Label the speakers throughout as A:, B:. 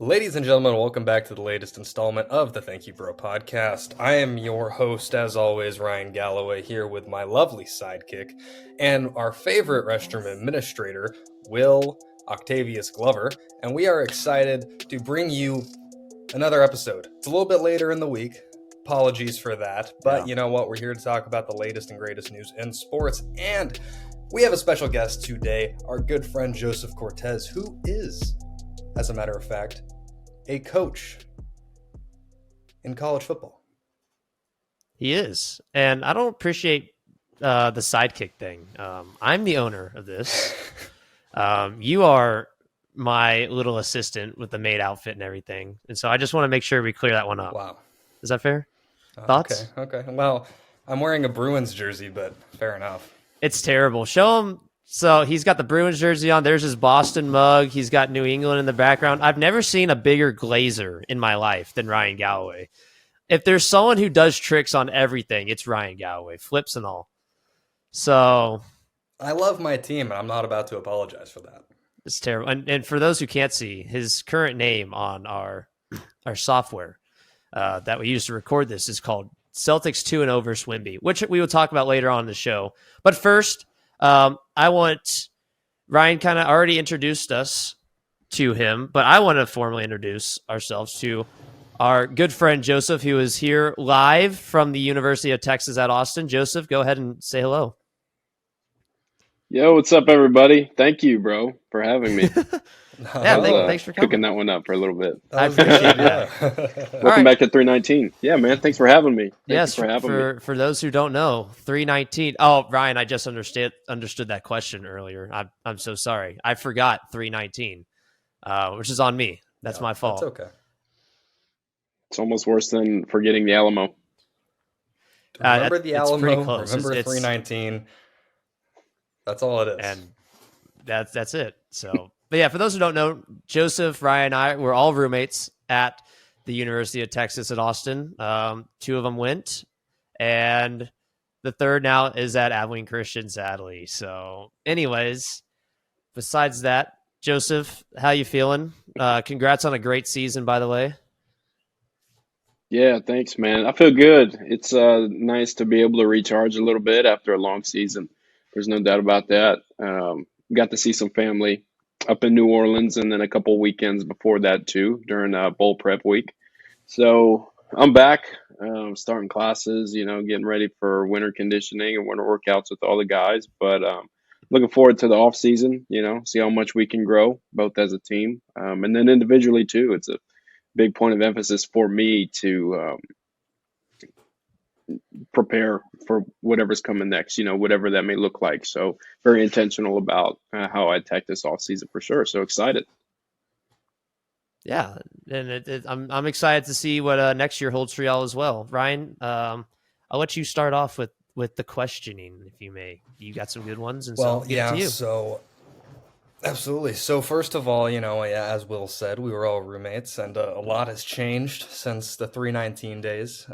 A: Ladies and gentlemen, welcome back to the latest installment of the Thank You Bro podcast. I am your host, as always, Ryan Galloway, here with my lovely sidekick and our favorite restroom administrator, Will Octavius Glover, and we are excited to bring you another episode. It's a little bit later in the week. Apologies for that, but you know what? We're here to talk about the latest and greatest news in sports, and we have a special guest today, our good friend Joseph Cortez, who is, as a matter of fact, a coach in college football.
B: He is. And I don't appreciate the sidekick thing. I'm the owner of this. You are my little assistant with the maid outfit and everything. And so I just want to make sure we clear that one up.
A: Wow.
B: Is that fair? Thoughts?
A: Okay. Well, I'm wearing a Bruins jersey, but fair enough.
B: It's terrible. Show him. So he's got the Bruins jersey on. There's his Boston mug. He's got New England in the background. I've never seen a bigger glazer in my life than Ryan Galloway. If there's someone who does tricks on everything, it's Ryan Galloway, flips and all. So
A: I love my team, and I'm not about to apologize for that.
B: It's terrible. And for those who can't see, his current name on our software that we use to record this is called Celtics 2-0 versus Wimby, which we will talk about later on in the show. But first, I want Ryan kind of already introduced us to him, but I want to formally introduce ourselves to our good friend Joseph, who is here live from the University of Texas at Austin. Joseph, go ahead and say hello.
C: Yo, what's up, everybody? Thank you, bro, for having me.
B: Thanks for coming.
C: Cooking that one up for a little bit.
B: I appreciate that.
C: Welcome back to 319. Yeah, man, thanks for having me.
B: Yes, for those who don't know, 319. Oh, Ryan, I just understood that question earlier. I'm so sorry. I forgot 319, which is on me. That's my fault.
A: That's okay.
C: It's almost worse than forgetting the Alamo.
A: Remember the Alamo.
B: Pretty close.
A: Remember 319. That's all it is.
B: And that's it. So, but yeah, for those who don't know, Joseph, Ryan, and I were all roommates at the University of Texas at Austin. Two of them went, and the third now is at Abilene Christian, sadly. So, anyways, besides that, Joseph, how you feeling? Congrats on a great season, by the way.
C: Yeah, thanks, man. I feel good. It's nice to be able to recharge a little bit after a long season. There's no doubt about that. Got to see some family up in New Orleans, and then a couple weekends before that too during bowl prep week. So I'm back, starting classes, getting ready for winter conditioning and winter workouts with all the guys. But looking forward to the off season, see how much we can grow both as a team and then individually too. It's a big point of emphasis for me to prepare for whatever's coming next, whatever that may look like. So very intentional about how I attack this off season for sure. So excited.
B: Yeah, and I'm excited to see what next year holds for y'all as well. Ryan, I'll let you start off with the questioning, if you may. You got some good ones, and so
A: yeah.
B: To you.
A: So absolutely. So first of all, as Will said, we were all roommates, and a lot has changed since the 319 days.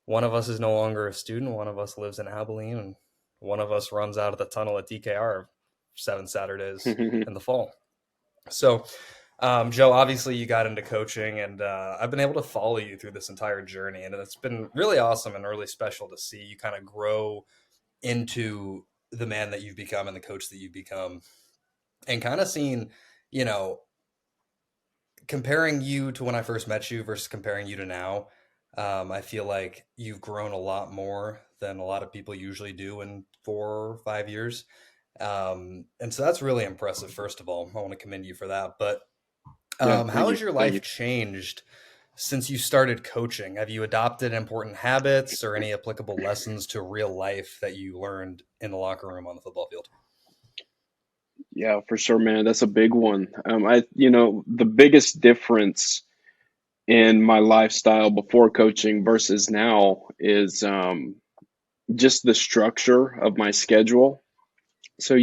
A: One of us is no longer a student. One of us lives in Abilene, and one of us runs out of the tunnel at DKR 7 Saturdays in the fall. So, Joe, obviously you got into coaching, and I've been able to follow you through this entire journey, and it's been really awesome and really special to see you kind of grow into the man that you've become and the coach that you've become, and kind of seeing, comparing you to when I first met you versus comparing you to now. I feel like you've grown a lot more than a lot of people usually do in 4 or 5 years. And so that's really impressive. First of all, I want to commend you for that. But how has your life changed since you started coaching? Have you adopted important habits or any applicable lessons to real life that you learned in the locker room on the football field?
C: Yeah, for sure, man. That's a big one. The biggest difference in my lifestyle before coaching versus now is just the structure of my schedule. So,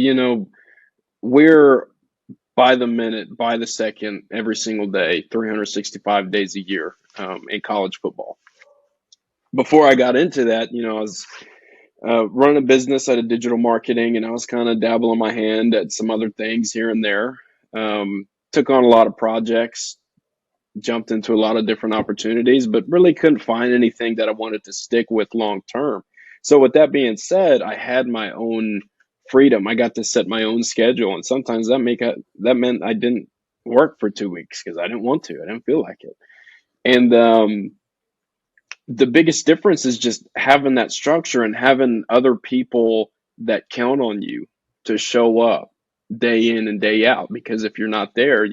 C: we're by the minute, by the second, every single day, 365 days a year in college football. Before I got into that, I was running a business out of digital marketing, and I was kind of dabbling my hand at some other things here and there. took on a lot of projects, jumped into a lot of different opportunities, but really couldn't find anything that I wanted to stick with long term. So with that being said, I had my own freedom. I got to set my own schedule, and sometimes that meant I didn't work for 2 weeks because I didn't want to. I didn't feel like it. And the biggest difference is just having that structure and having other people that count on you to show up day in and day out. Because if you're not there,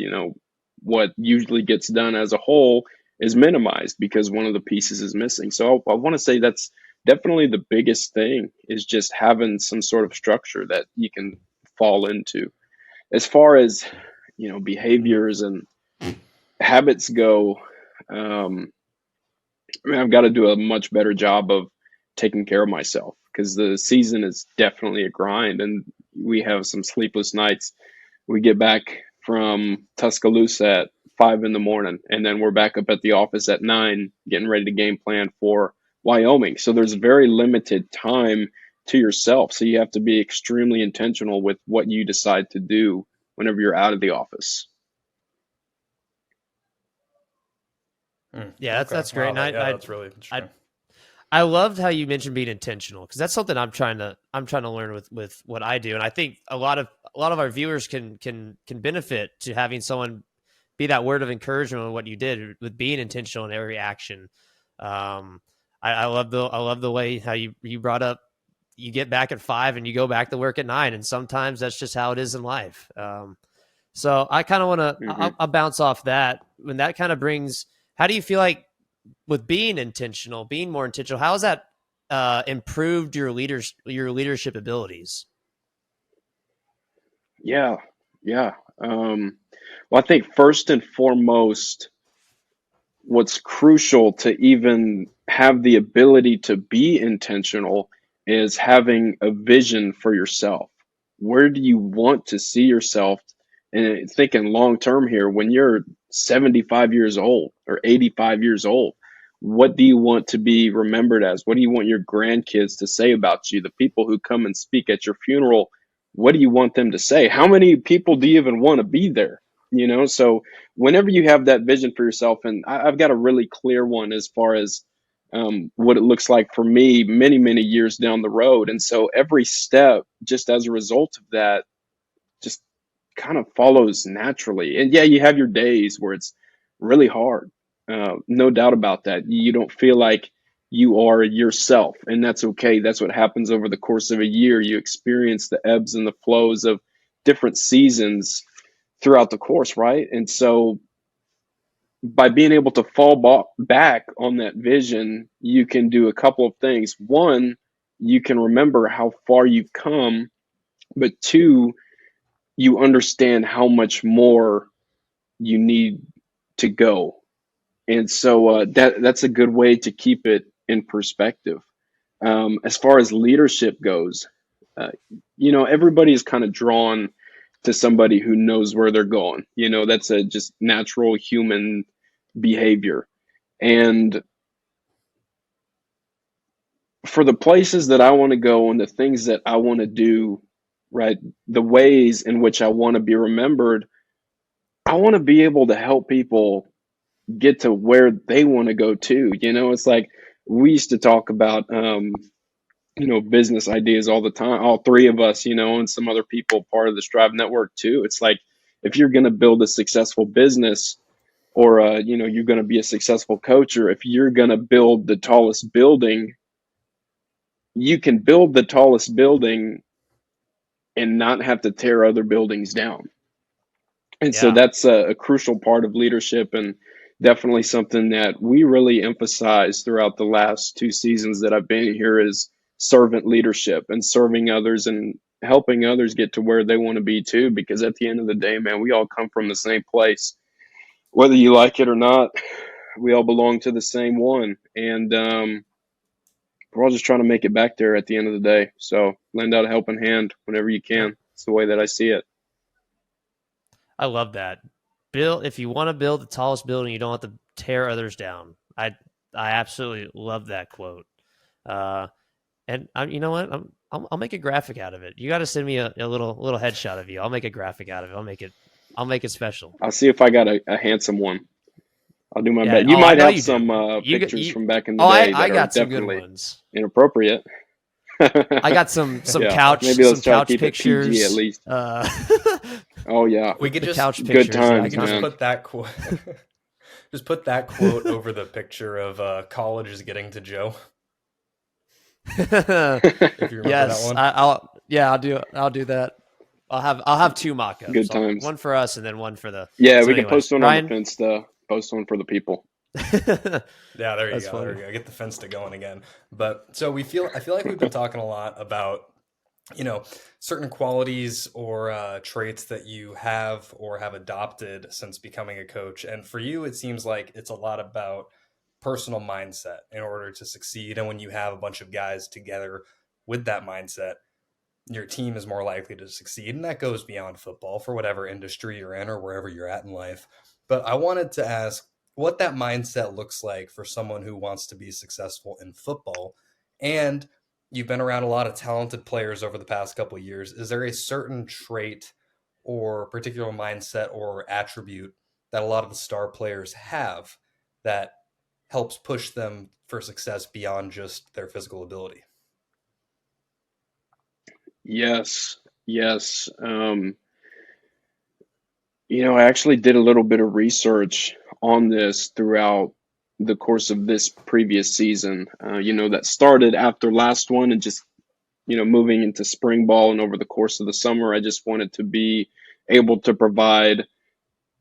C: what usually gets done as a whole is minimized because one of the pieces is missing. So I want to say that's definitely the biggest thing, is just having some sort of structure that you can fall into. As far as, behaviors and habits go, I've got to do a much better job of taking care of myself, because the season is definitely a grind and we have some sleepless nights. We get back from Tuscaloosa at 5 in the morning, and then we're back up at the office at 9, getting ready to game plan for Wyoming. So there's very limited time to yourself. So you have to be extremely intentional with what you decide to do whenever you're out of the office.
B: Yeah, that's great.
A: Wow,
B: And
A: that's really interesting.
B: I loved how you mentioned being intentional, because that's something I'm trying to learn with what I do, and I think a lot of our viewers can benefit to having someone be that word of encouragement on what you did with being intentional in every action. I love the way how you brought up, you get back at 5 and you go back to work at 9, and sometimes that's just how it is in life. So I kind of want to I'll bounce off that, when that kind of brings. How do you feel like with being more intentional, how has that improved your leadership abilities?
C: Yeah. Well, I think first and foremost, what's crucial to even have the ability to be intentional is having a vision for yourself. Where do you want to see yourself? And thinking long term here, when you're 75 years old or 85 years old, what do you want to be remembered as? What do you want your grandkids to say about you? The people who come and speak at your funeral, what do you want them to say? How many people do you even want to be there? So whenever you have that vision for yourself, and I've got a really clear one as far as what it looks like for me many, many years down the road. And so every step, just as a result of that, just kind of follows naturally. And yeah, you have your days where it's really hard. No doubt about that. You don't feel like you are yourself, and that's okay. That's what happens over the course of a year. You experience the ebbs and the flows of different seasons throughout the course, right? And so by being able to fall back on that vision, you can do a couple of things. One, you can remember how far you've come, but two, you understand how much more you need to go. And so that's a good way to keep it in perspective. As far as leadership goes, everybody is kind of drawn to somebody who knows where they're going. That's a just natural human behavior. And for the places that I want to go and the things that I want to do, right, the ways in which I want to be remembered, I want to be able to help people get to where they want to go too. It's like we used to talk about, business ideas all the time, all three of us, and some other people part of the Strive Network too. It's like, if you're going to build a successful business, or, you're going to be a successful coach, or if you're going to build the tallest building, you can build the tallest building and not have to tear other buildings down. And so that's a crucial part of leadership, and definitely something that we really emphasize throughout the last 2 seasons that I've been here, is servant leadership and serving others and helping others get to where they want to be too. Because at the end of the day, man, we all come from the same place. Whether you like it or not, we all belong to the same one. And we're all just trying to make it back there at the end of the day. So lend out a helping hand whenever you can. It's the way that I see it.
B: I love that. If you want to build the tallest building, you don't have to tear others down. I absolutely love that quote. And you know what? I'll make a graphic out of it. You got to send me a little headshot of you. I'll make a graphic out of it. I'll make it I'll make it special.
C: I'll see if I got a handsome one. I'll do my
B: Yeah.
C: best. You
B: I
C: might
B: know
C: have
B: you
C: some
B: do.
C: pictures from back in the
B: I
C: day that are
B: got some good
C: definitely
B: ones.
C: inappropriate.
B: I got some
C: Yeah, maybe let's try to
B: couch
C: keep it PG at
B: pictures.
C: least. Oh yeah,
A: We could
B: The
A: just
B: couch
C: good
B: pictures. Yeah, I
C: times,
B: can
A: just
C: man.
A: put that quote just put that quote over the picture of colleges getting to Joe. If you remember that
B: Yes,
A: one.
B: I'll do that. I'll have two mock-ups.
C: Good times.
B: One for us and then one for the.
C: Yeah,
B: So
C: we can
B: anyways,
C: post one on the
B: Ryan.
C: Finsta. Post one for the people.
A: Yeah, there you
B: That's
A: go.
B: funny.
A: There you go. Get the Finsta going again. But so I feel like we've been talking a lot about, certain qualities or traits that you have or have adopted since becoming a coach. And for you, it seems like it's a lot about personal mindset in order to succeed. And when you have a bunch of guys together with that mindset, your team is more likely to succeed. And that goes beyond football for whatever industry you're in or wherever you're at in life. But I wanted to ask what that mindset looks like for someone who wants to be successful in football. And you've been around a lot of talented players over the past couple of years. Is there a certain trait or particular mindset or attribute that a lot of the star players have that helps push them for success beyond just their physical ability?
C: Yes, yes. I actually did a little bit of research on this throughout the course of this previous season. That started after last one and just, moving into spring ball and over the course of the summer, I just wanted to be able to provide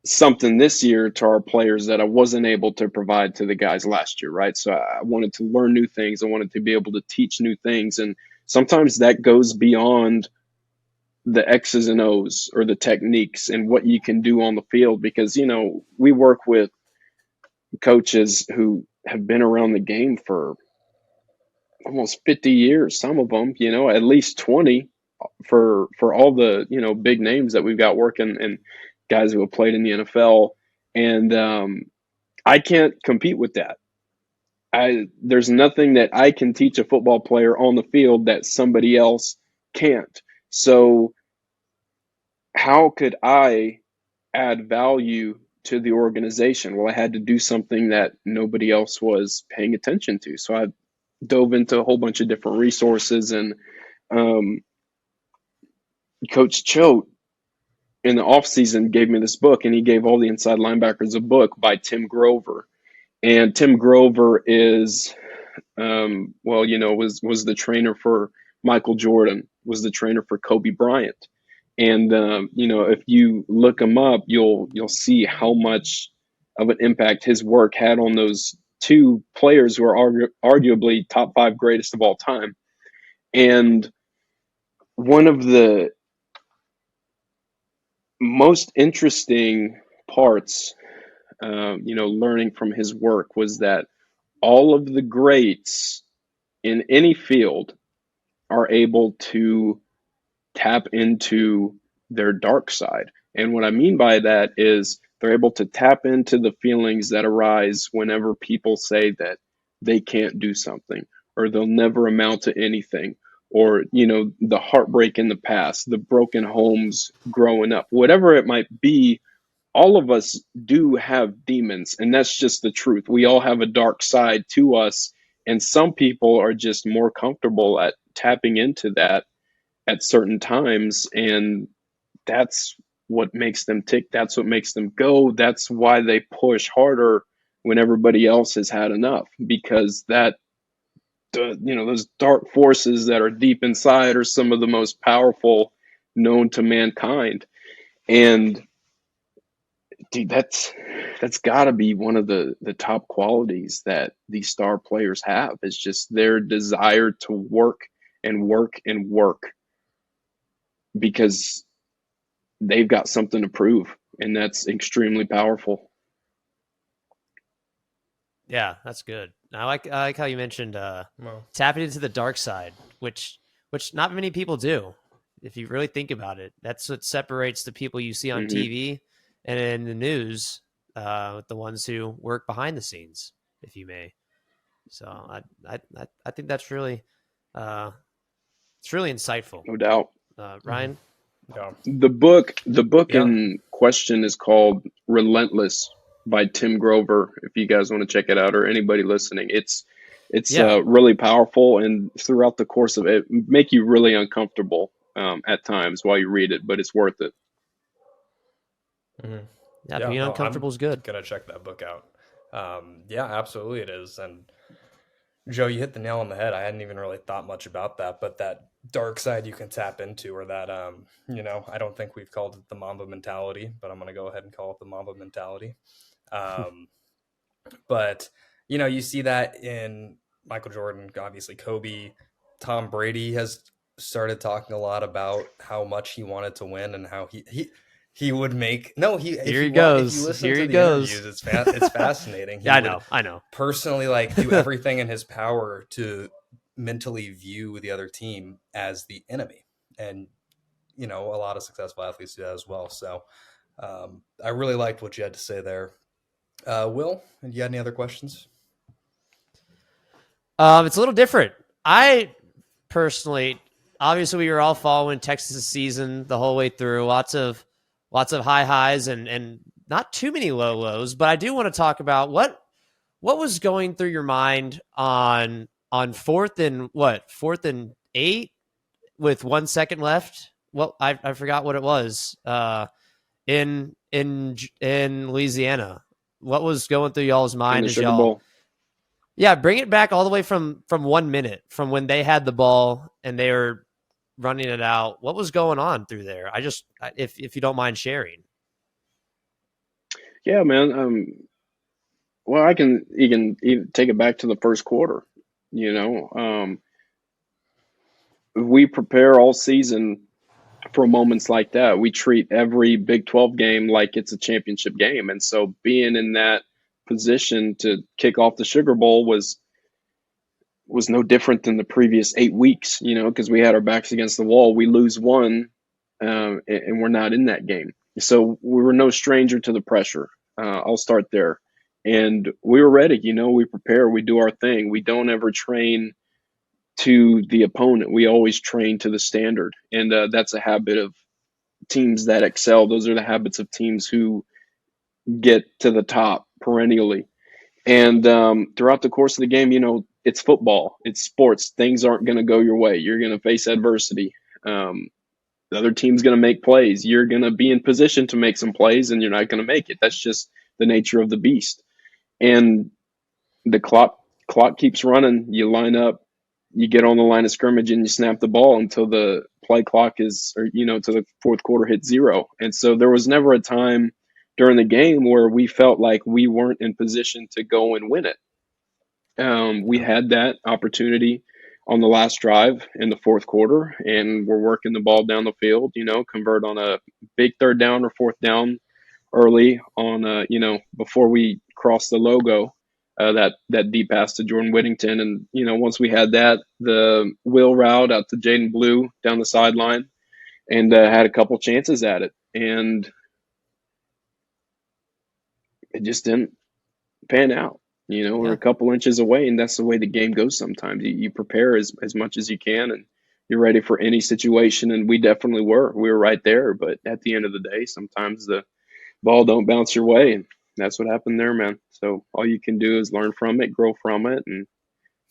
C: something this year to our players that I wasn't able to provide to the guys last year, right? So I wanted to learn new things. I wanted to be able to teach new things. And sometimes that goes beyond the X's and O's or the techniques and what you can do on the field because, we work with coaches who have been around the game for almost 50 years, some of them, at least 20 for all the, big names that we've got working and guys who have played in the NFL. And I can't compete with that. There's nothing that I can teach a football player on the field that somebody else can't. So how could I add value to the organization? Well, I had to do something that nobody else was paying attention to. So I dove into a whole bunch of different resources, and um, Coach Choate in the offseason gave me this book, and he gave all the inside linebackers a book by Tim Grover. And Tim Grover is, was the trainer for Michael Jordan, was the trainer for Kobe Bryant. And if you look him up, you'll see how much of an impact his work had on those two players who are arguably top 5 greatest of all time. And one of the most interesting parts, learning from his work was that all of the greats in any field are able to tap into their dark side. And what I mean by that is they're able to tap into the feelings that arise whenever people say that they can't do something or they'll never amount to anything, or, the heartbreak in the past, the broken homes growing up, whatever it might be. All of us do have demons, and that's just the truth. We all have a dark side to us, and some people are just more comfortable at tapping into that at certain times, and that's what makes them tick. That's what makes them go. That's why they push harder when everybody else has had enough, because those dark forces that are deep inside are some of the most powerful known to mankind. And dude, that's got to be one of the top qualities that these star players have, is just their desire to work and work and work because they've got something to prove, and that's extremely powerful.
B: Yeah, that's good. I like how you mentioned
A: Well,
B: tapping into the dark side, which not many people do. If you really think about it, that's what separates the people you see on
C: Mm-hmm.
B: TV and in the news, with the ones who work behind the scenes, if you may. So I think that's really it's really insightful.
C: No doubt.
B: Ryan,
A: Yeah.
C: The book
A: Yeah.
C: in question is called Relentless by Tim Grover. If you guys want to check it out, or anybody listening, it's
B: Yeah.
C: really powerful, and throughout the course of it, make you really uncomfortable at times while you read it, but it's worth it.
A: Mhm.
B: Yeah,
A: Yeah.
B: being
A: No,
B: uncomfortable
A: I'm
B: is good.
A: gonna check that book out. Yeah, absolutely it is. And Joe, you hit the nail on the head. I hadn't even really thought much about that, but that dark side you can tap into, or that, I don't think we've called it the Mamba mentality, but I'm gonna go ahead and call it the Mamba mentality. Um, but you see that in Michael Jordan, obviously Kobe, Tom Brady has started talking a lot about how much he wanted to win and how he would make no he
B: Here he
A: if you
B: goes.
A: listen
B: Here
A: to
B: he
A: the interviews,
B: goes.
A: it's fascinating. He
B: Yeah,
A: would
B: I know.
A: personally like do everything in his power to mentally view the other team as the enemy, and a lot of successful athletes do that as well. So I really liked what you had to say there. Will, do you have any other questions?
B: It's a little different. I personally, obviously, we were all following Texas' season the whole way through. Lots of high highs and not too many low lows. But I do want to talk about what was going through your mind on fourth and 8 with 1 second left. Well, I forgot what it was. In Louisiana, what was going through y'all's
C: In
B: mind
C: the
B: as
C: Sugar
B: y'all?
C: Bowl.
B: Yeah, bring it back all the way from 1 minute from when they had the ball and they were running it out. What was going on through there? If you don't mind sharing.
C: Yeah, man. Well, I can you can even take it back to the first quarter. You know, we prepare all season for moments like that. We treat every Big 12 game like it's a championship game, and so being in that position to kick off the Sugar Bowl was no different than the previous 8 weeks. Because we had our backs against the wall. We lose one, and we're not in that game. So we were no stranger to the pressure. I'll start there. And we were ready. We prepare, we do our thing. We don't ever train to the opponent. We always train to the standard. And that's a habit of teams that excel. Those are the habits of teams who get to the top perennially. And throughout the course of the game, it's football, it's sports. Things aren't going to go your way. You're going to face adversity. The other team's going to make plays. You're going to be in position to make some plays, and you're not going to make it. That's just the nature of the beast. And the clock keeps running. You line up, you get on the line of scrimmage, and you snap the ball until the play clock till the fourth quarter hits zero. And so there was never a time during the game where we felt like we weren't in position to go and win it. We had that opportunity on the last drive in the fourth quarter, and we're working the ball down the field, convert on a big third down or fourth down early on, before we cross the logo, that deep pass to Jordan Whittington. And, once we had that, the wheel route out to Jaden Blue down the sideline, and had a couple chances at it. And it just didn't pan out. We're
B: Yeah.
C: a couple inches away, and that's the way the game goes sometimes. You prepare as much as you can, and you're ready for any situation, and we definitely were. We were right there, but at the end of the day, sometimes the ball don't bounce your way, and that's what happened there, man. So all you can do is learn from it, grow from it, and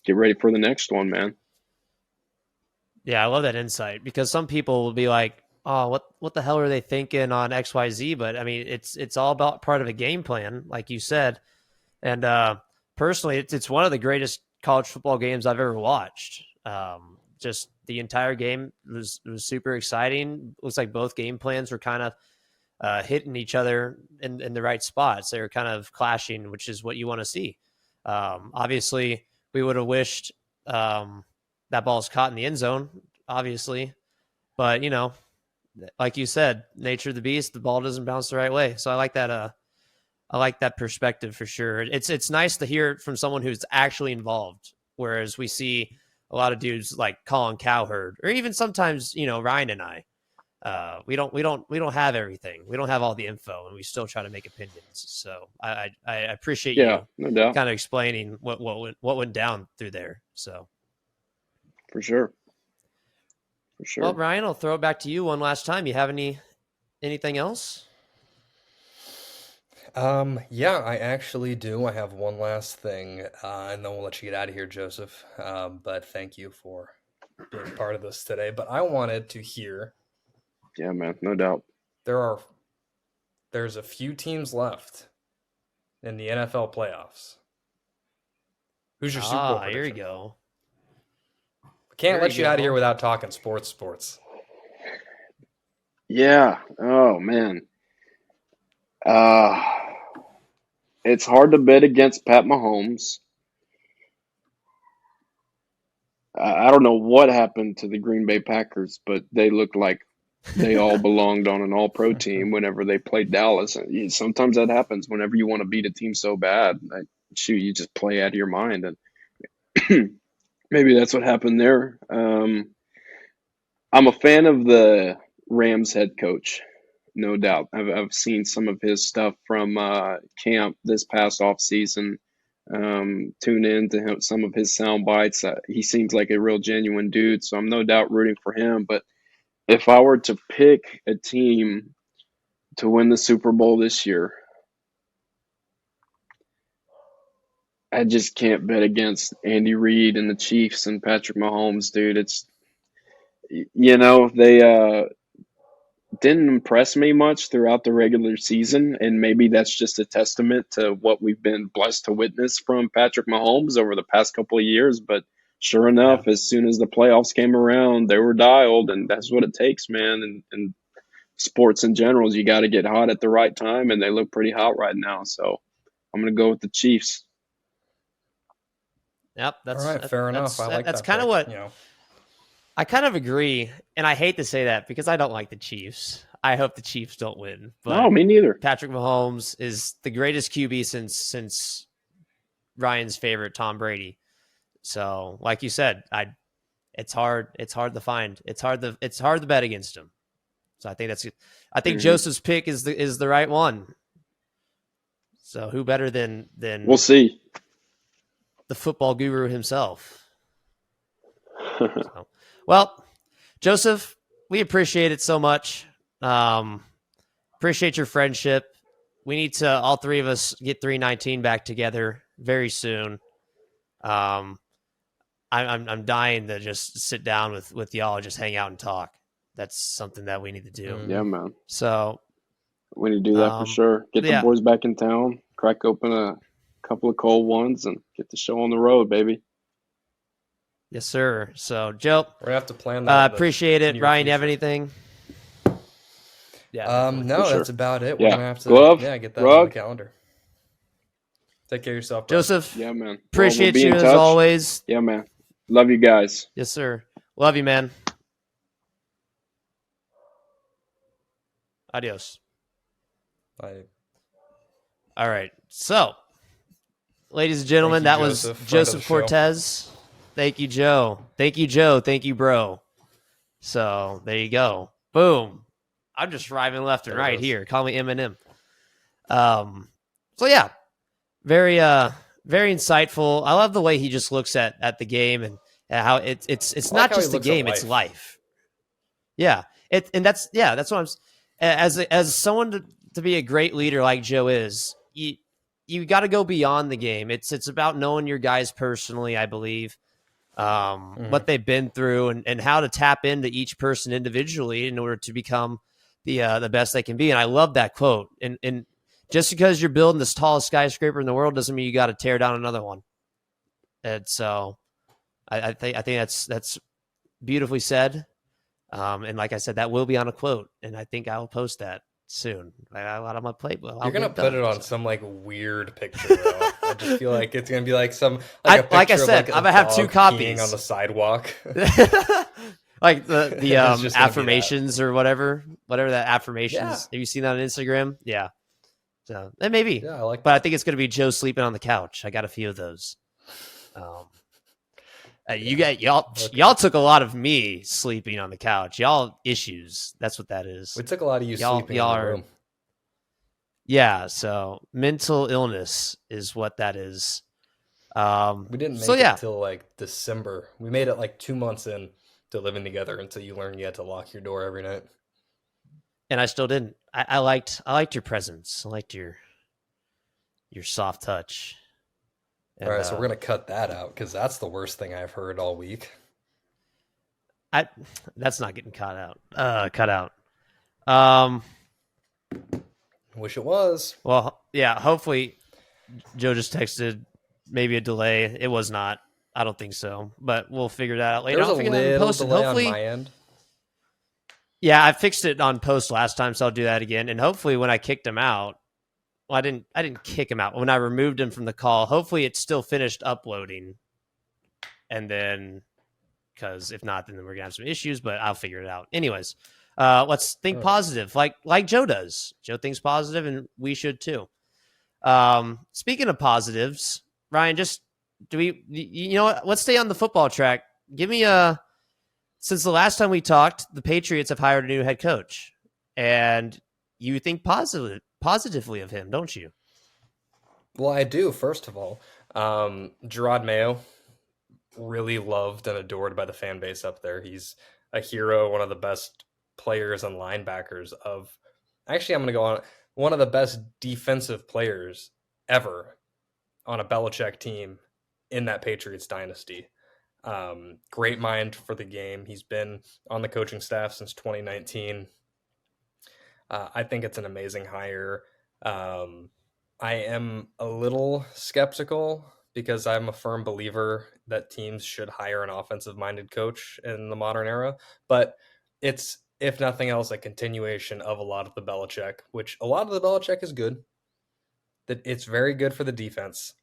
C: get ready for the next one, man.
B: Yeah, I love that insight because some people will be like, "Oh, what the hell are they thinking on XYZ?" But I mean, it's all about part of a game plan, like you said. And personally, it's one of the greatest college football games I've ever watched. Just the entire game was super exciting. Looks like both game plans were kind of hitting each other in the right spots. They were kind of clashing, which is what you want to see. Obviously, we would have wished that ball's caught in the end zone, obviously. But, like you said, nature of the beast, the ball doesn't bounce the right way. So I like that. I like that perspective for sure. It's nice to hear it from someone who's actually involved. Whereas we see a lot of dudes like Colin Cowherd, or even sometimes, Ryan and I, we don't have everything. We don't have all the info, and we still try to make opinions. So I appreciate
C: Yeah,
B: you
C: no doubt,
B: kind of explaining what went down through there. So
C: for sure. for sure.
B: Well, Ryan, I'll throw it back to you one last time. You have anything else?
A: Yeah, I actually do. I have one last thing, and then we'll let you get out of here, Joseph. But thank you for being part of this today. But I wanted to hear
C: Yeah, man, no doubt.
A: there's a few teams left in the NFL playoffs. Who's your Super Bowl prediction?
B: Here we go.
A: Can't let you out of here without talking sports.
C: Yeah. Oh man. It's hard to bet against Pat Mahomes. I don't know what happened to the Green Bay Packers, but they looked like they all belonged on an all-pro team whenever they played Dallas. And sometimes that happens whenever you want to beat a team so bad. You just play out of your mind, and maybe that's what happened there. I'm a fan of the Rams head coach, no doubt. I've seen some of his stuff from camp this past offseason. Tune in to some of his sound bites. He seems like a real genuine dude, so I'm no doubt rooting for him. But if I were to pick a team to win the Super Bowl this year, I just can't bet against Andy Reid and the Chiefs and Patrick Mahomes, dude. They didn't impress me much throughout the regular season, and maybe that's just a testament to what we've been blessed to witness from Patrick Mahomes over the past couple of years. But sure enough, as soon as the playoffs came around, they were dialed, and that's what it takes, man. And sports in general is you got to get hot at the right time, and they look pretty hot right now. So I'm going to go with the Chiefs.
B: Yep, that's
A: all right. Fair enough. I like
B: that's
A: that
B: kind of
A: pick,
B: what I kind of agree, and I hate to say that because I don't like the Chiefs. I hope the Chiefs don't win. But
C: No, me neither.
B: Patrick Mahomes is the greatest QB since Ryan's favorite, Tom Brady. So, like you said, it's hard to find. It's hard to bet against him. So I think Joseph's pick is the right one. So who better than
C: we'll see,
B: the football guru himself. So, well, Joseph, we appreciate it so much. Appreciate your friendship. We need to all three of us get 319 back together very soon. I'm dying to just sit down with y'all, just hang out and talk. That's something that we need to do.
C: Yeah, man.
B: So
C: we need to do that for sure. Get the boys back in town, crack open a couple of cold ones, and get the show on the road, baby.
B: Yes, sir. So, Joe,
A: we're gonna have to plan that.
B: Appreciate it. Ryan, you have anything?
A: Yeah. No,
C: sure.
A: That's about it.
C: Yeah.
A: We're gonna have to get that on the calendar. Take care of yourself, bro.
B: Joseph.
C: Yeah, man.
B: Appreciate you as always.
C: Yeah, man. Love you guys.
B: Yes, sir. Love you, man. Adios.
A: Bye.
B: All right. So, ladies and gentlemen, that was Joseph Cortez. Thank you, Joe. Thank you, Joe. Thank you, bro. So, there you go. Boom. I'm just rhyming left and right here. Call me Eminem. So, yeah. Very insightful. I love the way he just looks at the game and how it's not just the game, it's life. Yeah. That's what I'm as someone to be a great leader like Joe is, you got to go beyond the game. It's about knowing your guys personally, I believe, what they've been through and how to tap into each person individually in order to become the best they can be. And I love that quote. And just because you're building this tallest skyscraper in the world doesn't mean you got to tear down another one. And so I think that's beautifully said. And like I said, that will be on a quote, and I think I'll post that soon. I got a lot on my plate. Well,
A: you're gonna put it on some like weird picture. Though. I just feel like it's gonna be like some a picture
B: like I said, I'm gonna have 2 copies
A: on the sidewalk,
B: like the affirmations or whatever that affirmations. Yeah. Have you seen that on Instagram? Yeah. So maybe.
A: Yeah, I like.
B: But I think it's gonna be Joe sleeping on the couch. I got a few of those. Y'all took a lot of me sleeping on the couch. Y'all issues. That's what that is.
A: We took a lot of you sleeping in the room.
B: Yeah, so mental illness is what that is.
A: We didn't make it till like December. We made it like 2 months in, to living together until you learn you had to lock your door every night.
B: And I still didn't. I liked your presence. I liked your soft touch. And,
A: all right, so we're gonna cut that out because that's the worst thing I've heard all week.
B: That's not getting cut out. Cut out.
A: Wish it was.
B: Well, yeah. Hopefully, Joe just texted maybe a delay. It was not. I don't think so, but we'll figure that out later.
A: There's a little delay on my end.
B: Yeah, I fixed it on post last time, so I'll do that again. And hopefully, when I kicked him out, well, I didn't kick him out. When I removed him from the call, hopefully it still finished uploading. And then, because if not, then we're gonna have some issues. But I'll figure it out. Anyways, let's think positive, like Joe does. Joe thinks positive, and we should too. Speaking of positives, Ryan, you know what? Let's stay on the football track. Give me since the last time we talked, the Patriots have hired a new head coach, and you think positively of him, don't you?
A: Well, I do. First of all, Gerard Mayo, really loved and adored by the fan base up there. He's a hero, one of the best players and linebackers of. Actually, I'm going to go on one of the best defensive players ever on a Belichick team in that Patriots dynasty. Great mind for the game. He's been on the coaching staff since 2019. I think it's an amazing hire. I am a little skeptical because I'm a firm believer that teams should hire an offensive-minded coach in the modern era. But it's, if nothing else, a continuation of a lot of the Belichick, which a lot of the Belichick is good. That it's very good for the defense.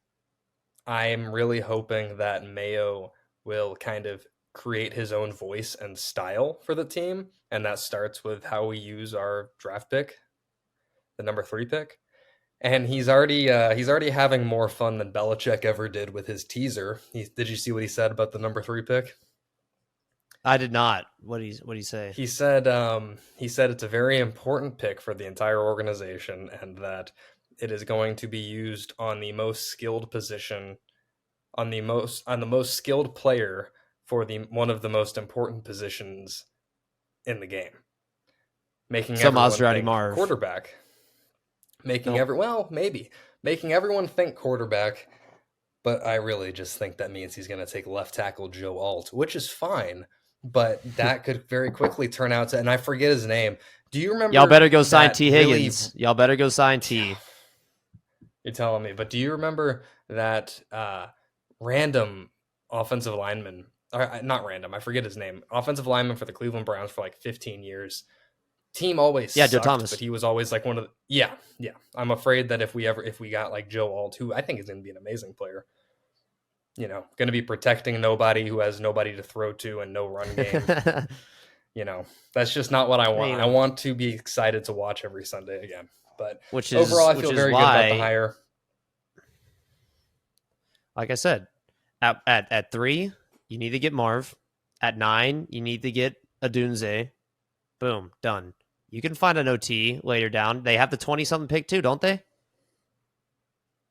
A: I am really hoping that Mayo will kind of create his own voice and style for the team, and that starts with how we use our draft pick, the number 3 pick. And he's already having more fun than Belichick ever did with his teaser. Did you see what he said about the number 3 pick?
B: I did not. What did he say?
A: He said it's a very important pick for the entire organization, and that it is going to be used on the most skilled position, on the most skilled player for one of the most important positions in the game, making everyone think quarterback. Making everyone think quarterback, but I really just think that means he's going to take left tackle Joe Alt, which is fine, but that could very quickly turn out to, and I forget his name. Do you remember?
B: Y'all better go sign T. Higgins. Y'all better go sign T.
A: You're telling me, but do you remember that random offensive lineman, or not random, I forget his name, offensive lineman for the Cleveland Browns for like 15 years. Team always sucked,
B: Joe Thomas.
A: but he was always like one of the, yeah. I'm afraid that if we got like Joe Alt, who I think is going to be an amazing player, going to be protecting nobody, who has nobody to throw to and no run game. That's just not what I want. I want to be excited to watch every Sunday again. But overall, I feel very good about the hire.
B: Like I said, at 3, you need to get Marv. At 9, you need to get Adunze. Boom, done. You can find an OT later down. They have the 20-something pick too, don't they?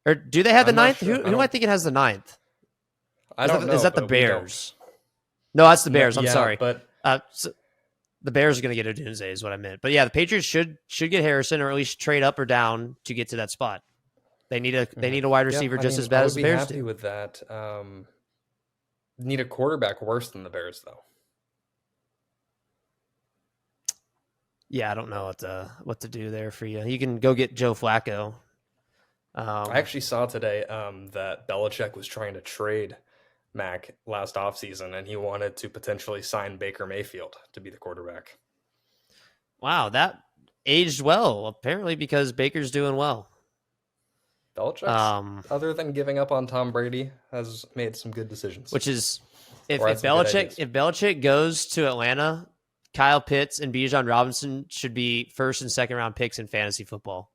B: Or do they have the 9th? Sure. Who am I thinking has the 9th?
A: I don't know.
B: Is that the Bears? No, that's the Bears. I'm sorry.
A: But
B: the Bears are going to get Odunze is what I meant. But yeah, the Patriots should get Harrison, or at least trade up or down to get to that spot. They need a wide receiver as bad as the Bears do.
A: I would be happy with that. Need a quarterback worse than the Bears, though.
B: Yeah, I don't know what to do there for you. You can go get Joe Flacco.
A: I actually saw today that Belichick was trying to trade Mac last offseason, and he wanted to potentially sign Baker Mayfield to be the quarterback.
B: Wow, that aged well, apparently, because Baker's doing well.
A: Belichick, other than giving up on Tom Brady, has made some good decisions.
B: Which is, if Belichick goes to Atlanta, Kyle Pitts and Bijan Robinson should be first and second round picks in fantasy football.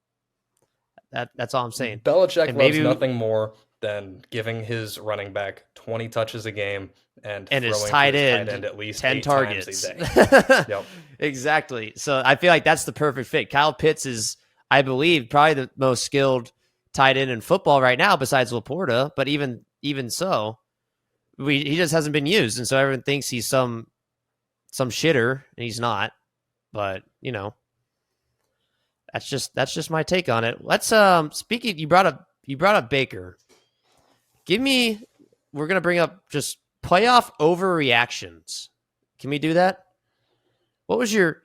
B: That's all I'm saying.
A: Belichick loves nothing more than giving his running back 20 touches a game and
B: his tight end
A: at least
B: 10 targets
A: a day. Yep.
B: Exactly. So I feel like that's the perfect fit. Kyle Pitts is, I believe, probably the most skilled tight end in football right now besides Laporta, but even so, he just hasn't been used, and so everyone thinks he's some some shitter, and he's not. But that's just my take on it. Let's speaking. You brought up Baker. We're gonna bring up just playoff overreactions. Can we do that? What was your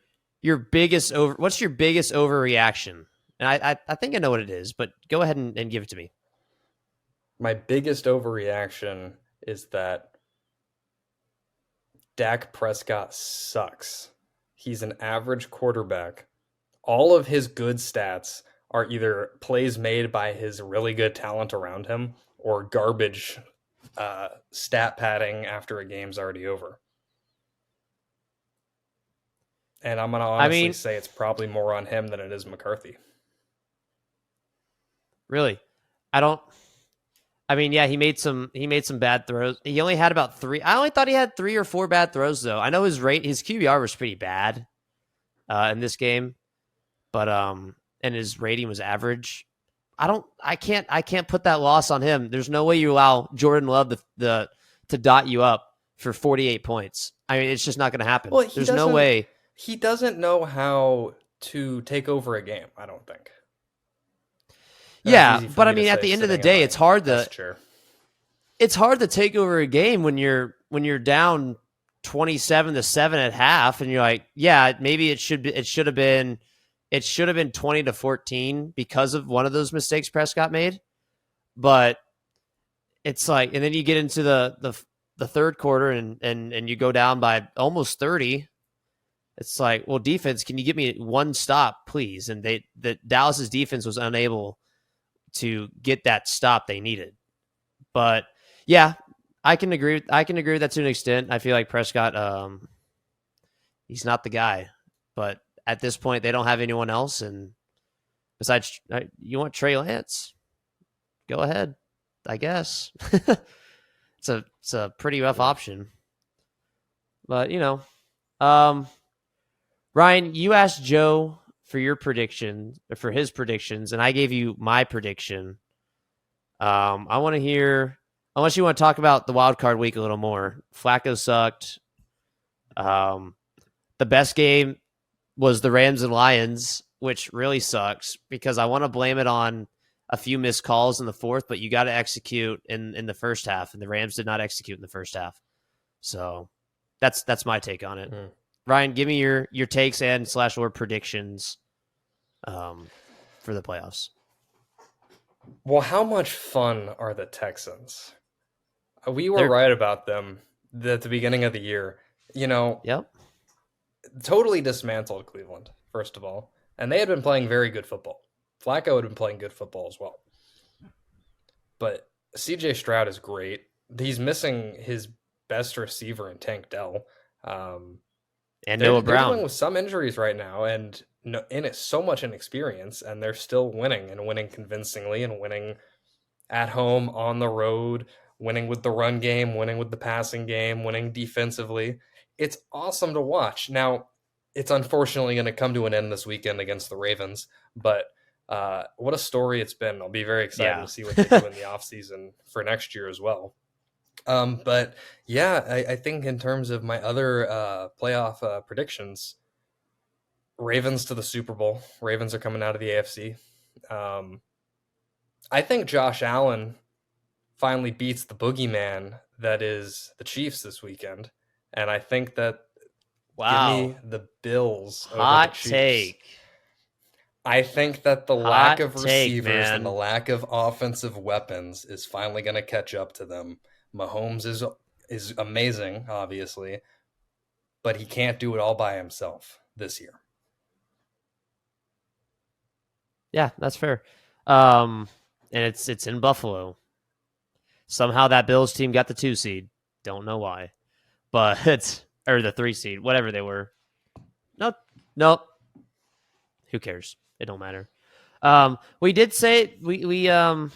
B: biggest over? What's your biggest overreaction? And I think I know what it is, but go ahead and give it to me.
A: My biggest overreaction is that Dak Prescott sucks. He's an average quarterback. All of his good stats are either plays made by his really good talent around him or garbage stat padding after a game's already over. And I'm going to honestly say it's probably more on him than it is McCarthy.
B: Really? Yeah, he made some bad throws. He only had about 3. I only thought he had 3 or 4 bad throws though. I know his QBR was pretty bad in this game, but and his rating was average. I can't put that loss on him. There's no way you allow Jordan Love to dot you up for 48 points. I mean, it's just not going to happen.
A: Well,
B: there's no way.
A: He doesn't know how to take over a game, I don't think.
B: Yeah, but I mean, at the end of the day, it's hard to take over a game when you're down 27-7 at half, and you're like, yeah, maybe it should have been 20-14 because of one of those mistakes Prescott made. But it's like, and then you get into the third quarter and you go down by almost 30. It's like, well, defense, can you give me one stop, please? And the Dallas's defense was unable to get that stop they needed. But yeah, I can agree with that to an extent. I feel like Prescott, he's not the guy. But at this point, they don't have anyone else. And besides, you want Trey Lance? Go ahead, I guess. It's a pretty rough option. But Ryan, you asked Joe for your prediction, for his predictions, and I gave you my prediction. I want to hear, unless you want to talk about the wild card week a little more. Flacco sucked. The best game was the Rams and Lions, which really sucks because I want to blame it on a few missed calls in the fourth, but you got to execute in the first half, and the Rams did not execute in the first half. So that's my take on it. Ryan, give me your takes and / or predictions for the playoffs.
A: Well, how much fun are the Texans? We were right about them at the beginning of the year.
B: Yep.
A: Totally dismantled Cleveland, first of all. And they had been playing very good football. Flacco had been playing good football as well. But CJ Stroud is great. He's missing his best receiver in Tank Dell.
B: And Noah Brown.
A: They're dealing with some injuries right now, and in it so much inexperience, and they're still winning convincingly, and winning at home, on the road, winning with the run game, winning with the passing game, winning defensively. It's awesome to watch. Now, it's unfortunately going to come to an end this weekend against the Ravens, but what a story it's been. I'll be very excited to see what they do in the offseason for next year as well. But yeah, I think in terms of my other playoff predictions, Ravens to the Super Bowl. Ravens are coming out of the AFC. I think Josh Allen finally beats the boogeyman that is the Chiefs this weekend. And I think that give me the Bills over the Chiefs.
B: Take.
A: I think that the lack of receivers and the lack of offensive weapons is finally going to catch up to them. Mahomes is amazing, obviously, but he can't do it all by himself this year.
B: Yeah, that's fair. And it's in Buffalo. Somehow that Bills team got the 2 seed. Don't know why. But or the 3 seed, whatever they were. Nope. Who cares? It don't matter. We did say we going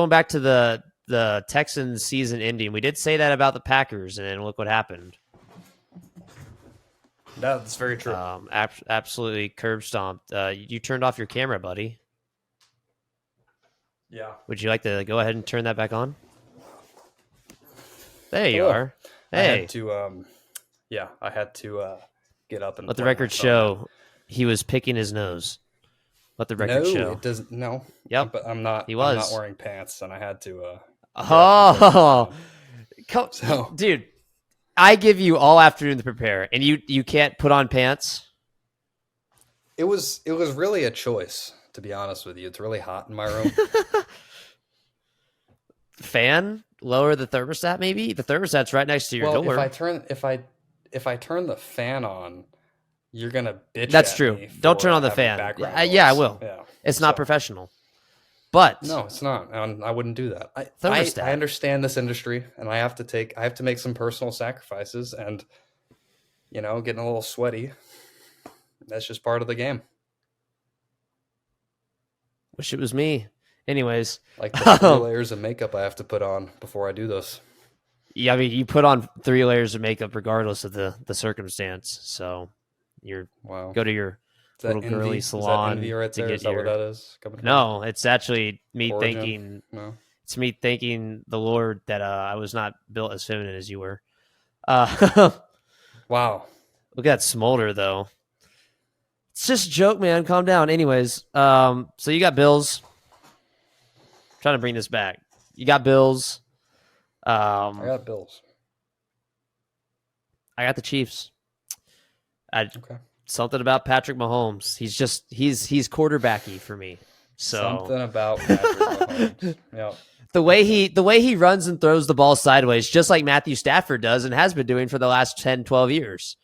B: back to the Texans season ending, we did say that about the Packers, and look what happened.
A: That's very true.
B: Absolutely curb stomped. You turned off your camera, buddy.
A: Yeah.
B: Would you like to go ahead and turn that back on? There you are.
A: I
B: Hey,
A: had to I had to get up and
B: let the
A: plug my
B: record
A: phone in.
B: show he was picking his nose. Let the record
A: No,
B: show.
A: it doesn't. No,
B: Yep,
A: but I'm
B: he
A: not
B: was.
A: wearing pants, and I had to get up and plug my
B: Oh,
A: phone in. So
B: dude, I give you all afternoon to prepare, and you can't put on pants.
A: it was really a choice, to be honest with you. It's really hot in my room.
B: Fan, lower the thermostat. Maybe the thermostat's right next to your
A: Well,
B: door.
A: if I turn the fan on, you're gonna bitch
B: That's
A: at
B: true.
A: me
B: Don't
A: for
B: turn on the
A: having
B: fan.
A: background
B: Yeah, I
A: noise.
B: will.
A: Yeah,
B: It's not
A: so
B: professional. But
A: no, it's not. And I wouldn't do that.
B: thermostat.
A: I understand this industry, and I have to make some personal sacrifices, and getting a little sweaty. That's just part of the game.
B: Wish it was me. Anyways,
A: Like the 3 layers of makeup I have to put on before I do this.
B: yeah, I mean, you put on 3 layers of makeup regardless of the circumstance. So you're
A: Wow.
B: go to your
A: Is that
B: little
A: envy?
B: girly
A: Is that
B: salon
A: envy right
B: to
A: there?
B: get
A: Is that what
B: your.
A: that is coming from?
B: No, it's actually me
A: Origin?
B: thanking.
A: No.
B: It's me thanking the Lord that I was not built as feminine as you were. Look
A: Wow.
B: at that smolder though. It's just a joke, man. Calm down. Anyways, so you got Bills. Trying to bring this back. You got Bills.
A: I got Bills.
B: I got the Chiefs.
A: Okay.
B: Something about Patrick Mahomes. He's quarterbacky for me. So
A: Something about Patrick Mahomes. Yep.
B: the way he runs and throws the ball sideways, just like Matthew Stafford does and has been doing for the last 10, 12 years.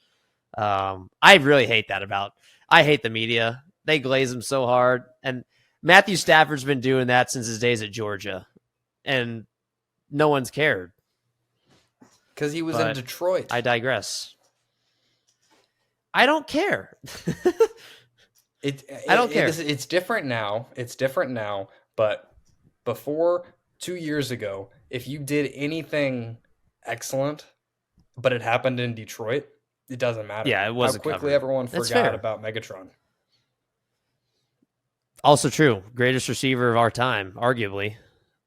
B: I really hate that about. I hate the media. They glaze him so hard, and Matthew Stafford's been doing that since his days at Georgia, and no one's cared.
A: Because he was in Detroit.
B: I digress. I don't care. I don't care.
A: It's different now. It's different now. But before 2 years ago, if you did anything excellent, but it happened in Detroit, it doesn't matter.
B: Yeah, it wasn't
A: How quickly
B: covered.
A: everyone
B: That's
A: forgot
B: fair.
A: about Megatron.
B: Also true. Greatest receiver of our time, arguably.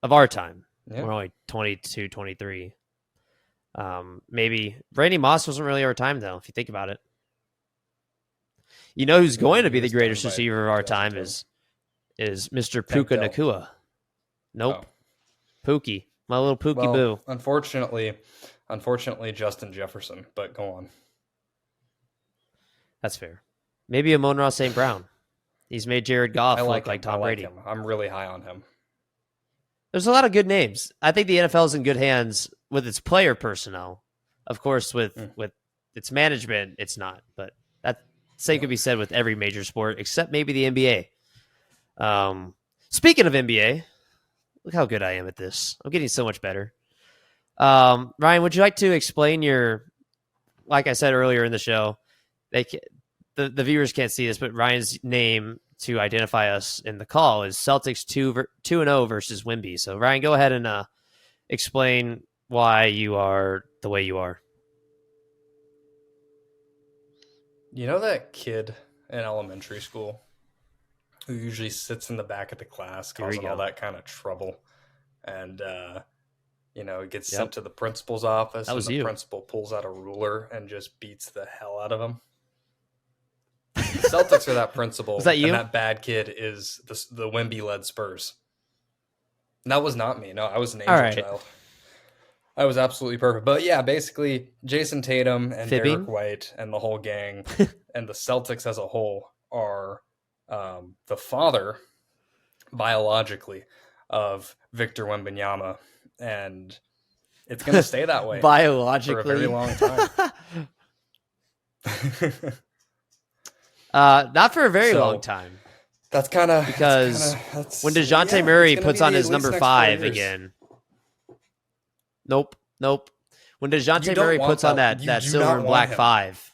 B: Of our time.
A: Yeah.
B: We're only 22, 23. Maybe Randy Moss wasn't really our time, though, if you think about it. You know who's going to be
A: he
B: the
A: was
B: greatest
A: done by
B: receiver of our
A: 2010.
B: time is Mr. Puka
A: Dell.
B: Nakua. Nope.
A: Oh.
B: Pookie. My little Pookie
A: Well,
B: Boo.
A: unfortunately, Justin Jefferson. But go on.
B: That's fair. Maybe Amon-Ra St. Brown. He's made Jared Goff
A: I
B: look
A: like
B: like Tom Brady.
A: him. I'm really high on him.
B: There's a lot of good names. I think the NFL is in good hands with its player personnel. Of course, with its management, it's not. But that same could be said with every major sport, except maybe the NBA. Speaking of NBA, look how good I am at this. I'm getting so much better. Ryan, would you like to explain like I said earlier in the show, the viewers can't see this, but Ryan's name to identify us in the call is Celtics 2-0 versus Wemby. So Ryan, go ahead and explain why you are the way you are.
A: You know that kid in elementary school who usually sits in the back of the class,
B: Here we
A: causing all
B: go.
A: that kind of trouble, and gets
B: Yep.
A: sent to the principal's office,
B: That was
A: and the
B: you.
A: principal pulls out a ruler and just beats the hell out of him. The Celtics are that principal.
B: Was that you?
A: And that bad kid is the Wemby-led Spurs. And that was not me. No, I was an angel
B: All right.
A: child. I was absolutely perfect. But yeah, basically, Jason Tatum and
B: Fibbing?
A: Derek White and the whole gang and the Celtics as a whole are the father, biologically, of Victor Wembanyama. And it's going to stay that way
B: Biologically.
A: for a very long time.
B: Not for a very
A: So,
B: long time.
A: That's kind of
B: Because when DeJounte Murray puts on his number 5 again. Nope. When DeJounte Murray puts on that silver and black 5.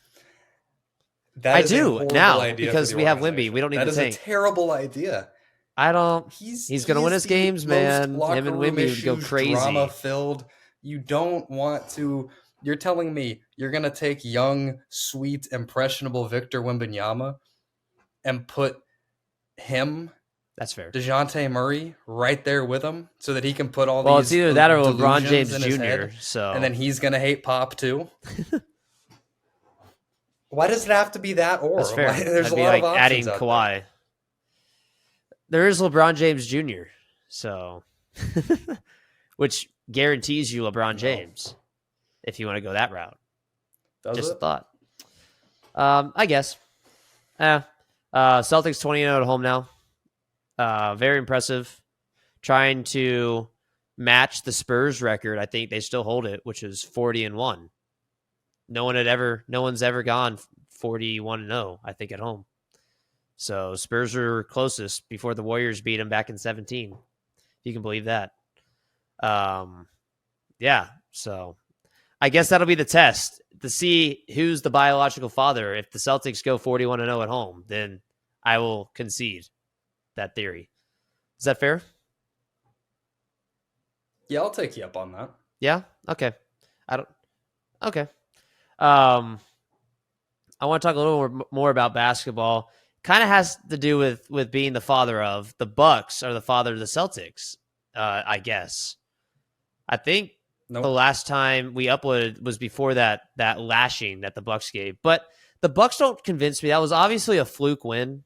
B: I do now because we have Wemby. We don't need
A: that
B: to
A: is
B: tank.
A: a terrible idea.
B: I don't.
A: He's
B: gonna win his
A: the
B: games,
A: most
B: man. Him
A: locker
B: and
A: room
B: Wemby would go
A: issues,
B: crazy.
A: Drama filled. You don't want to. You're telling me you're gonna take young, sweet, impressionable Victor Wembanyama and put him
B: That's fair.
A: DeJounte Murray right there with him so that he can put all
B: Well,
A: these
B: it's either that or LeBron
A: delusions
B: James
A: in his
B: Jr.
A: head,
B: So,
A: and then he's going to hate Pop too. Why does it have to be that or?
B: that's fair.
A: There's
B: That'd
A: a
B: be
A: lot
B: like
A: of options
B: adding
A: out there.
B: Kawhi. There is LeBron James Jr. So, which guarantees you LeBron James if you want to go that route.
A: Does
B: Just
A: it?
B: a thought. I guess. Celtics 20-0 at home now. Very impressive. Trying to match the Spurs record. I think they still hold it, which is 40-1. No one's ever gone 41-0, I think, at home. So Spurs were closest before the Warriors beat them back in 2017. If you can believe that. Yeah. So I guess that'll be the test to see who's the biological father. If the Celtics go 41-0 at home, then I will concede that theory. Is that fair?
A: Yeah, I'll take you up on that.
B: Yeah. Okay. Okay. I want to talk a little more about basketball. Kind of has to do with being the father of the Bucks or the father of the Celtics. I guess. I think the last time we uploaded was before that lashing that the Bucks gave, but the Bucks don't convince me. That was obviously a fluke win.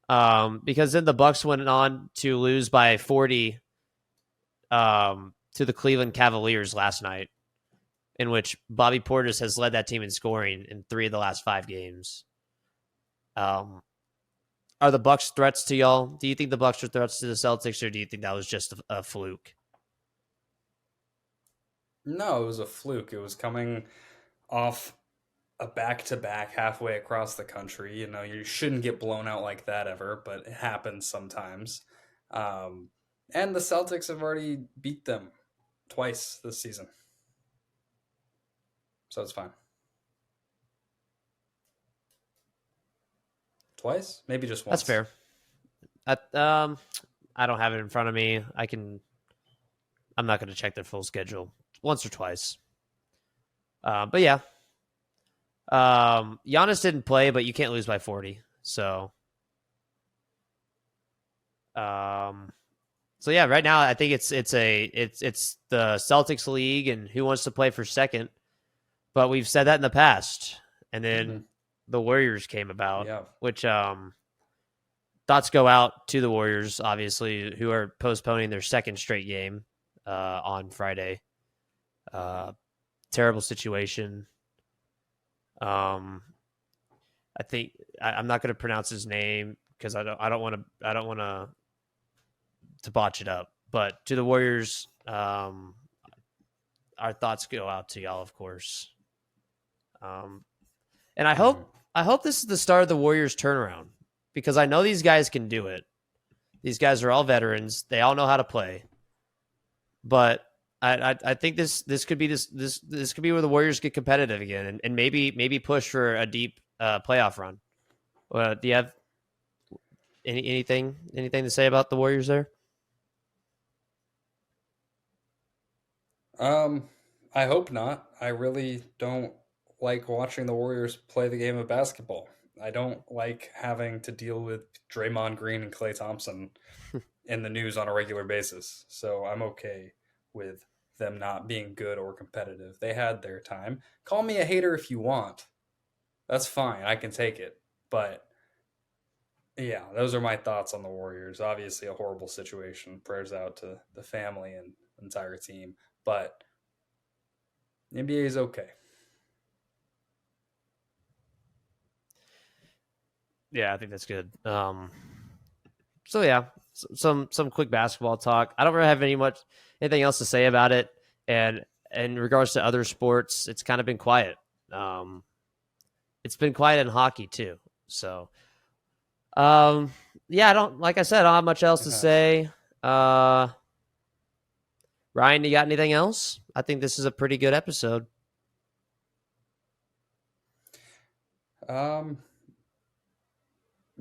B: Because then the Bucks went on to lose by 40 to the Cleveland Cavaliers last night, in which Bobby Portis has led that team in scoring in 3 of the last 5 games. Are the Bucks threats to y'all? Do you think the Bucks are threats to the Celtics, or do you think that was just a fluke?
A: No, it was a fluke. It was coming off a back-to-back halfway across the country. You know, you shouldn't get blown out like that ever, but it happens sometimes. And the Celtics have already beat them twice this season. So it's fine. Twice? Maybe just once.
B: That's fair. I don't have it in front of me. I'm not going to check their full schedule. Once or twice. But yeah. Giannis didn't play, but you can't lose by 40. So yeah, right now I think it's the Celtics league and who wants to play for second. But we've said that in the past. And then the Warriors came about, which thoughts go out to the Warriors, obviously, who are postponing their second straight game on Friday. Terrible situation. I think I'm not going to pronounce his name because I don't want to botch it up. But to the Warriors, our thoughts go out to y'all, of course. And I hope this is the start of the Warriors turnaround, because I know these guys can do it. These guys are all veterans; they all know how to play. But I think this could be this could be where the Warriors get competitive again, and maybe push for a deep playoff run. Do you have anything to say about the Warriors there?
A: I hope not. I really don't like watching the Warriors play the game of basketball. I don't like having to deal with Draymond Green and Klay Thompson in the news on a regular basis. So I'm okay with them not being good or competitive. They had their time. Call me a hater if you want. That's fine. I can take it. But yeah, those are my thoughts on the Warriors. Obviously a horrible situation. Prayers out to the family and entire team. But the NBA is okay.
B: Yeah, I think that's good. So yeah, some quick basketball talk. I don't really have anything else to say about it. And in regards to other sports, it's kind of been quiet. It's been quiet in hockey too. So, yeah, I don't have much else to say. Ryan, you got anything else? I think this is a pretty good episode.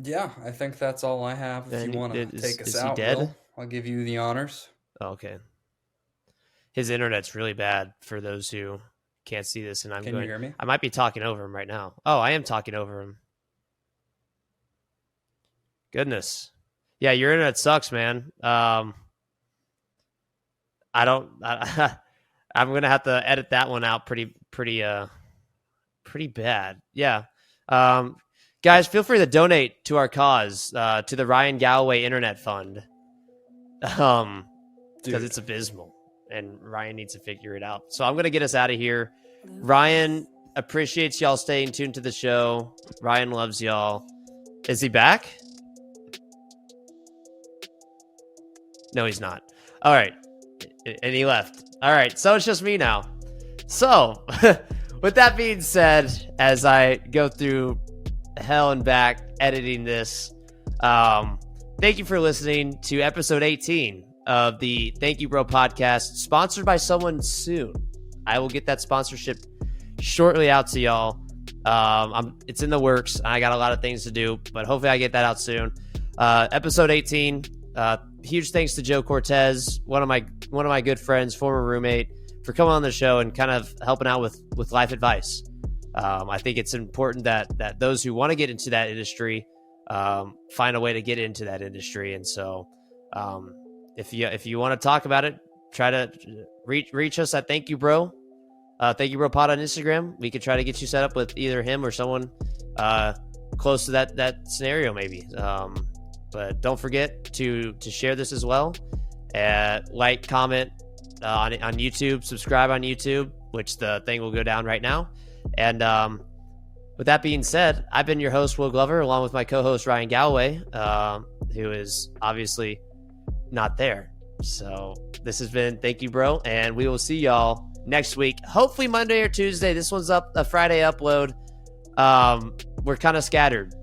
A: Yeah, I think that's all I have. If you want to take us out, Will, I'll give you the honors.
B: Okay. His internet's really bad for those who can't see this, and
A: Can you hear me?
B: I might be talking over him right now. Oh, I am talking over him. Goodness. Yeah, your internet sucks, man. I'm gonna have to edit that one out pretty bad. Yeah. Guys, feel free to donate to our cause, to the Ryan Galloway Internet Fund. Because it's abysmal and Ryan needs to figure it out. So I'm gonna get us out of here. Ryan appreciates y'all staying tuned to the show. Ryan loves y'all. Is he back? No, he's not. All right. And he left. All right. So it's just me now. So, with that being said, as I go through hell and back editing this, thank you for listening to episode 18 of the Thank You Bro podcast, sponsored by someone soon. I will get that sponsorship shortly out to y'all. It's in the works. I got a lot of things to do, but hopefully I get that out soon. Episode 18. Huge thanks to Joe Cortez, one of my good friends, former roommate, for coming on the show and kind of helping out with life advice. I think it's important that those who want to get into that industry find a way to get into that industry. And so, if you want to talk about it, try to reach us at Thank You Bro. Thank You Bro Pod on Instagram. We could try to get you set up with either him or someone close to that scenario, maybe. But don't forget to share this as well. Like, comment on YouTube, subscribe on YouTube, which the thing will go down right now. And with that being said, I've been your host, Will Glover, along with my co-host, Ryan Galloway, who is obviously not there. So this has been Thank You Bro, and we will see y'all next week. Hopefully Monday or Tuesday. This one's up a Friday upload. We're kind of scattered,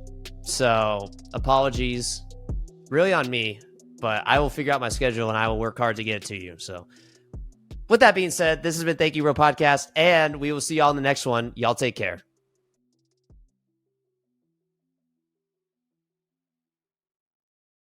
B: so apologies really on me, but I will figure out my schedule and I will work hard to get it to you. So with that being said, this has been Thank You Bro Podcast, and we will see y'all in the next one. Y'all take care.